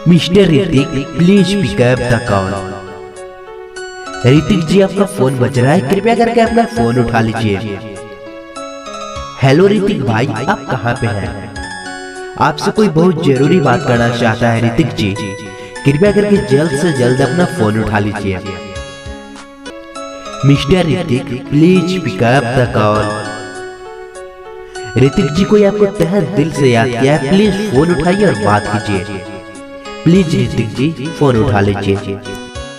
Mister Hrithik, please pick up the call. Hrithik ji, आपका phone बज रहा है, कृपया करके अपना फोन उठा लीजिए। हेलो ऋतिक भाई, आप कहाँ पे हैं? आपसे कोई बहुत जरूरी बात करना चाहता है ऋतिक जी, कृपया करके जल्द से जल्द अपना फोन उठा लीजिए। Mister Hrithik, please pick up the call. Hrithik ji, कोई आपको तहे दिल से याद किया है, प्लीज फोन उठाइए और बात कीजिए। प्लीज ऋतिक जी, फोन उठा लीजिए।